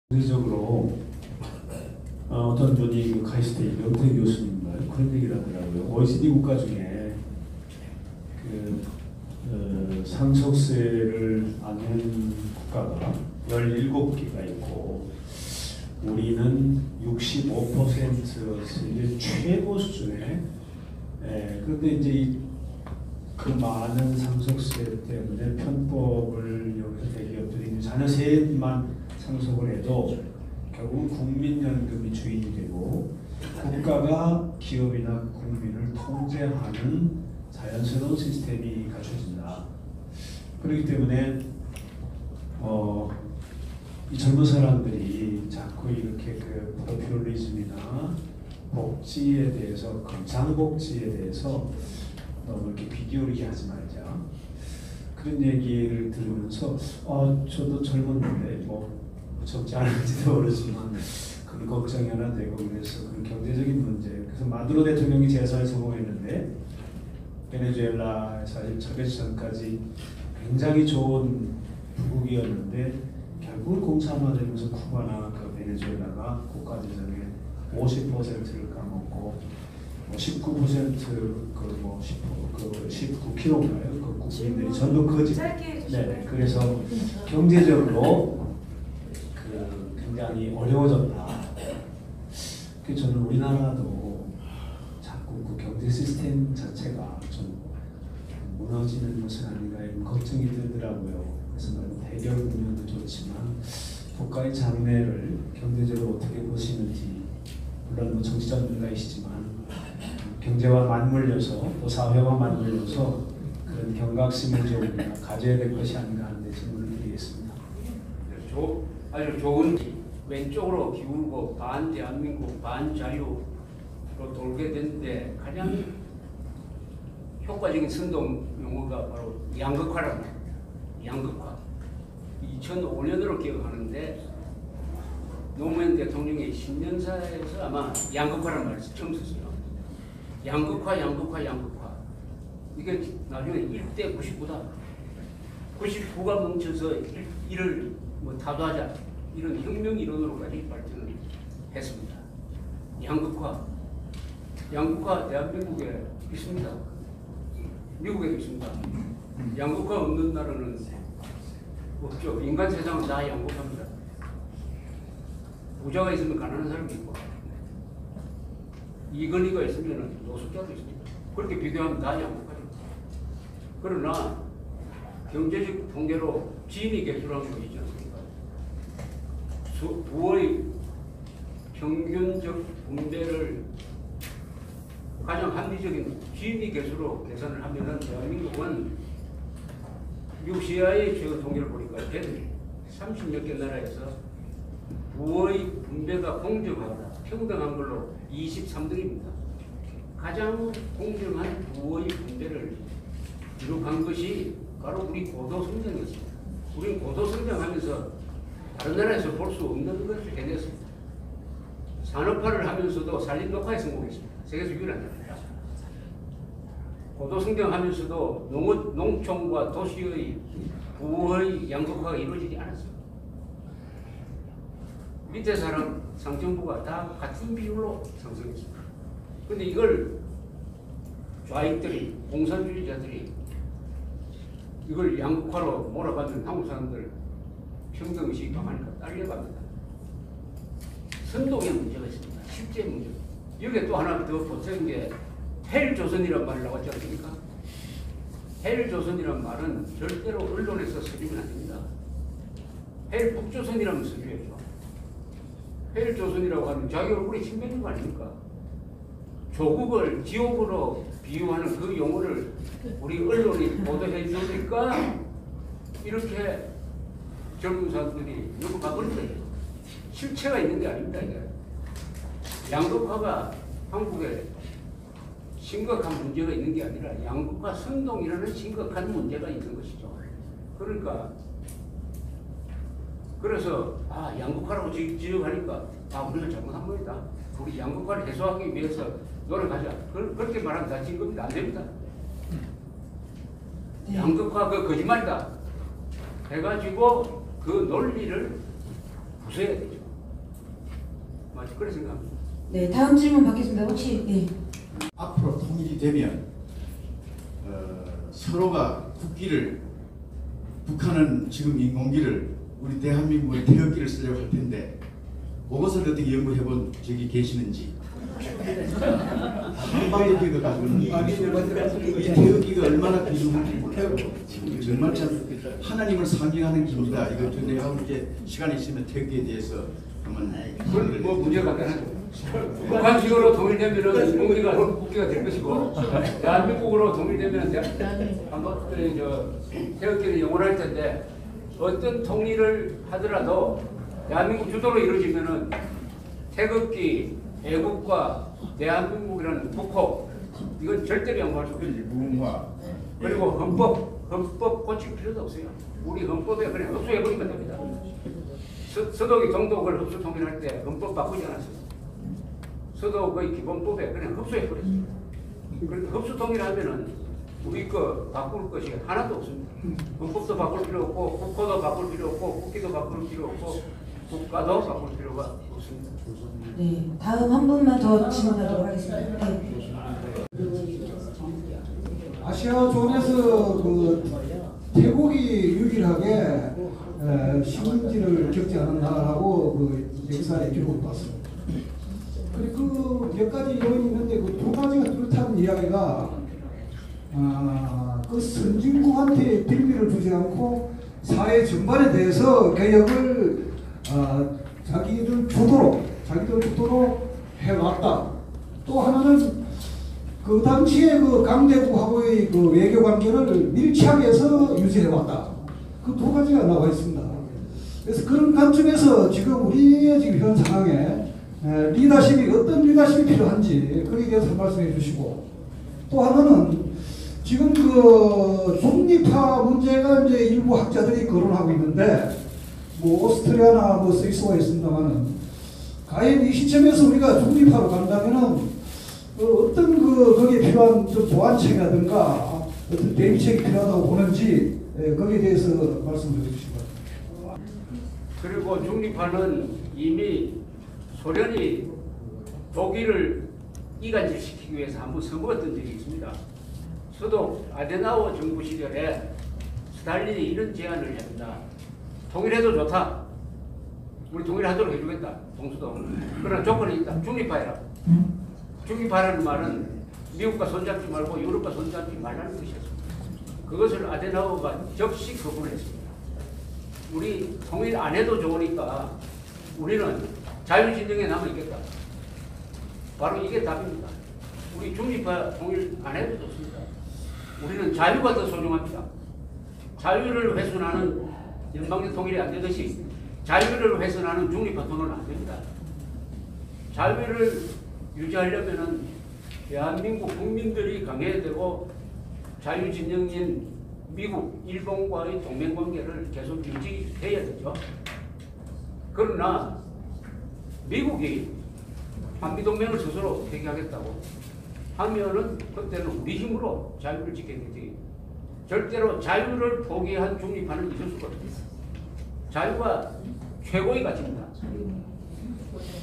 물리적으로 어떤 분이 그 카이스트 명태 교수님인가요? 그런 얘기를 하더라고요. OECD 국가 중에 상속세를 안 내는 국가가 17개가 있고 우리는 65%의 최고 수준에 그런데 이제 그 많은 상속세 때문에 편법을 여기서 대기업들이 자녀 세만 상속을 해도 결국은 국민연금이 주인이 되고 국가가 기업이나 국민을 통제하는 자연스러운 시스템이 갖춰진다. 그렇기 때문에 이 젊은 사람들이 자꾸 이렇게 그 포퓰리즘이나 복지에 대해서 건강복지에 대해서 너무 이렇게 귀 기울이게 하지 말자. 그런 얘기를 들으면서 저도 젊었는데 뭐 적지 않은지도 모르지만 그런 걱정이 하나 되고 그래서 그 경제적인 문제. 그래서 마두로 대통령이 재선에 성공했는데 베네수엘라 사실 차기 전까지 굉장히 좋은 부국이었는데 결국 공산화되면서 쿠바나 그 베네수엘라가 국가 재정의 50%를 까먹고 19% 19kg인가요? 그 국민들이 전부 거짓. 네, 그래서 경제적으로 굉장히 어려워졌다. 그래서 저는 우리나라도 자꾸 그 경제 시스템 자체가 좀 무너지는 것은 아닌가 이런 걱정이 들더라고요. 그래서 해결 국면도 좋지만 국가의 장래를 경제적으로 어떻게 보시는지 물론 뭐 정치자 분야이시지만 경제와 맞물려서 또 사회와 맞물려서 그런 경각심을 좀 가져야 될 것이 아닌가 하는데 질문을 드리겠습니다. 아주 좋은 왼쪽으로 기울고 반대한민국 반자유로 돌게 됐는데 가장 효과적인 선동 용어가 바로 양극화라는 겁니다. 양극화. 2005년으로 기억하는데 노무현 대통령의 신년사에서 아마 양극화라는 말을 처음 썼어요. 양극화. 이게 나중에 1대 99다. 99가 뭉쳐서 1을 뭐 타도하자. 이런 혁명 이론으로까지 발전을 했습니다. 양극화 대한민국에 있습니다. 미국에도 있습니다. 양극화 없는 나라는 없죠. 인간 세상은 다 양극화입니다. 부자가 있으면 가난한 사람이 있고 이건희가 있으면 노숙자도 있습니다. 그렇게 비교하면 다 양극화죠. 그러나 경제적 통계로 지인이 개수라는 거 있지 않습니까? 부의 평균적 분배를 가장 합리적인 지인이 개수로 계산을 하면은 대한민국은 미국 CIA 최근 통계를 보니까 걔들 30몇 개 나라에서 부의 분배가 공정하다, 평등한 걸로 23등입니다. 가장 공정한 부의 분배를 기록한 것이 바로 우리 고도성장이었습니다. 우리는 고도성장하면서 다른 나라에서 볼 수 없는 것을 해냈습니다. 산업화를 하면서도 산림녹화에 성공했습니다. 세계에서 유일한 나라입니다. 고도성장하면서도 농촌과 도시의 부의 양극화가 이루어지지 않았습니다. 밑에 사람 상층부가 다 같은 비율로 상승했습니다. 그런데 이걸 좌익들이, 공산주의자들이 이걸 양극화로 몰아가면 한국 사람들 평등의식이 강하니까 딸려갑니다. 선동의 문제가 있습니다. 실제 문제. 여기에 또 하나 더 보태는 게 헬조선이란 말이 나왔지 않습니까? 헬조선이란 말은 절대로 언론에서 써주면 안 됩니다. 헬북조선이라면 써줘야죠. 헬조선이라고 하면 자기 얼굴에 침 뱉는 거 아닙니까? 조국을 지옥으로 비유하는 그 용어를 우리 언론이 보도해 주니까 이렇게 젊은 사람들이 이거 바꿀 거예요. 실체가 있는 게 아닙니다. 이게. 양극화가 한국에 심각한 문제가 있는 게 아니라 양극화 선동이라는 심각한 문제가 있는 것이죠. 그러니까 그래서 양극화라고 지적하니까 우리가 잘못한 겁니다. 우리 양극화를 해소하기 위해서 노력하자. 그렇게 말하면 다 진급이 안 됩니다. 양극화 그 거짓말이다 해가지고 그 논리를 부숴야 되죠. 맞아, 그런 생각합니다. 네, 다음 질문 받겠습니다. 혹시 네. 앞으로 통일이 되면 서로가 국기를, 북한은 지금 인공기를, 우리 대한민국의 태극기를 쓰려고 할 텐데 그것을 어떻게 연구해본 적이 계시는지. 한반도기가 가지고는 이 태극기가 얼마나 귀중한지 몰라요. 정말 참 하나님을 상징하는 기입니다. 이거 내가 이제 시간이 있으면 태극기에 대해서 한번 그건 뭐 문제가 안 되죠. 북한식으로 통일되면은 국기가 될 것이고, 대한민국으로 통일되면 태극기는 영원할 텐데, 어떤 통일을 하더라도 대한민국 주도로 이루어지면은 태극기, 애국과 대한민국이라는 국호, 이건 절대로 양보할 수 없습니다. 그리고 헌법 고칠 필요도 없어요. 우리 헌법에 그냥 흡수해버리면 됩니다. 서독이 동독을 흡수 통일할 때 헌법 바꾸지 않았어요. 서독의 기본법에 그냥 흡수해버렸어요. 그러니까 흡수 통일하면은 우리 거 바꿀 것이 하나도 없습니다. 헌법도 바꿀 필요 없고, 국호도 바꿀 필요 없고, 국기도 바꿀 필요 없고, 국가도 바꿀 필요가 없습니다. 네, 다음 한 분만 더 질문하도록 하겠습니다. 네. 아시아존에서 그 태국이 유일하게 식민지를 겪지 않았나라고 그 역사에 기록을 봤습니다. 그리고 몇 가지 요인이 있는데 그 두 가지가 뚜렷한 이야기가 그 선진국한테 빌미를 주지 않고 사회 전반에 대해서 개혁을 자기들 주도로 해왔다. 또 하나는 그 당시에 그 강대국하고의 그 외교 관계를 밀착 해서 유지해왔다. 그 두 가지가 나와 있습니다. 그래서 그런 관점에서 지금 우리의 지금 현 상황에 리더십이 어떤 리더십이 필요한지 거기에 대해서 말씀해 주시고, 또 하나는 지금 그 중립화 문제가 이제 일부 학자들이 거론하고 있는데, 뭐 오스트리아나 뭐 스위스가 있습니다만은 과연 이 시점에서 우리가 중립화로 간다면은 어떤 거기에 필요한 좀 보완책이라든가 어떤 대비책이 필요하다고 보는지 거기에 대해서 말씀해 주시기 바랍니다. 그리고 중립화는 이미 소련이 독일을 이간질시키기 위해서 한번 써먹었던 적이 있습니다. 서독 아데나워 정부 시절에 스탈린이 이런 제안을 했습니다. 통일해도 좋다. 우리 통일하도록 해주겠다. 동수도. 그러나 조건이 있다. 중립화해라. 중립화라는 말은 미국과 손잡지 말고 유럽과 손잡지 말라는 것이었습니다. 그것을 아데나워가 즉시 거부를 했습니다. 우리 통일 안 해도 좋으니까 우리는 자유진영에 남아있겠다. 바로 이게 답입니다. 우리 중립화 통일 안 해도 좋습니다. 우리는 자유가 더 소중합니다. 자유를 훼손하는 연방제 통일이 안 되듯이 자유를 훼손하는 중립화 통일은 안 됩니다. 자유를 유지하려면은 대한민국 국민들이 강해야 되고, 자유진영인 미국, 일본과의 동맹관계를 계속 유지해야 되죠. 그러나 미국이 한미동맹을 스스로 폐기하겠다고 하면은 그때는 우리 힘으로 자유를 지켜야지. 절대로 자유를 포기한 중립화는 있을 수가 없습니다. 자유가 최고의 가치입니다.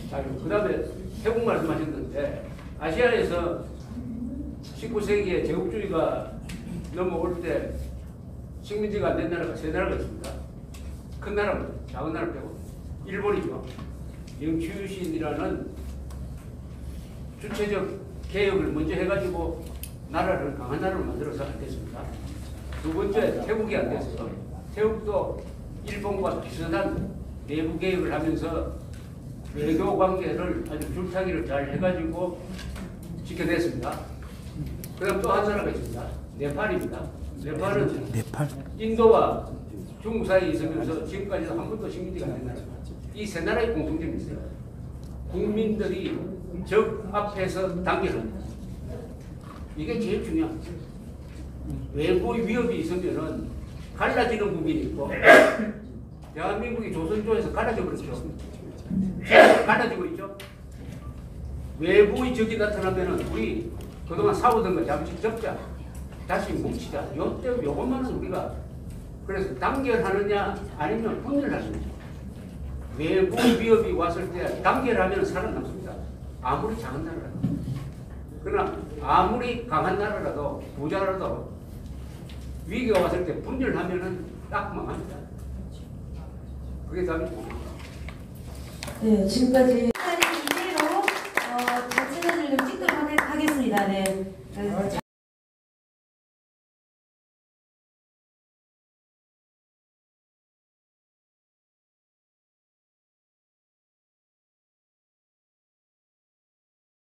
자유. 그 다음에 태국 말씀하셨는데, 아시아에서 19세기에 제국주의가 넘어올 때 식민지가 안 된 나라가 세 나라가 있습니다. 큰 나라입니다. 작은 나라 빼고. 일본이죠. 영취유신이라는 주체적 개혁을 먼저 해가지고 나라를 강한 나라로 만들어서 안 됐습니다. 두 번째, 태국이 안 됐어요. 태국도 일본과 비슷한 내부 개혁을 하면서 외교 관계를 아주 줄타기를 잘 해가지고 지켜냈습니다. 그 다음 또 한 나라가 있습니다. 네팔입니다. 네팔은 인도와 중국 사이에 있으면서 지금까지도 한 번도 식민지가 안 된 나라입니다. 이 세 나라의 공통점이 있어요. 국민들이 적 앞에서 단결합니다. 이게 제일 중요합니다. 외부의 위협이 있으면은 갈라지는 부분이 있고, 대한민국이 조선조에서 갈라져 버렸죠. 갈라지고 있죠. 외부의 적이 나타나면은 우리 그동안 싸우던 거 잠시 접자, 다시 뭉치자. 요것만은 우리가 그래서 단결하느냐 아니면 분열할 수 있죠. 외부 위협이 왔을 때 단결하면 살아남습니다. 아무리 작은 나라라도. 그러나 아무리 강한 나라라도 부자라도 위기가 왔을 때 분열하면은 딱 망합니다. 그게 답입니다. 네, 지금까지 이대로 자체전을 좀 찍도록 하겠습니다. 네.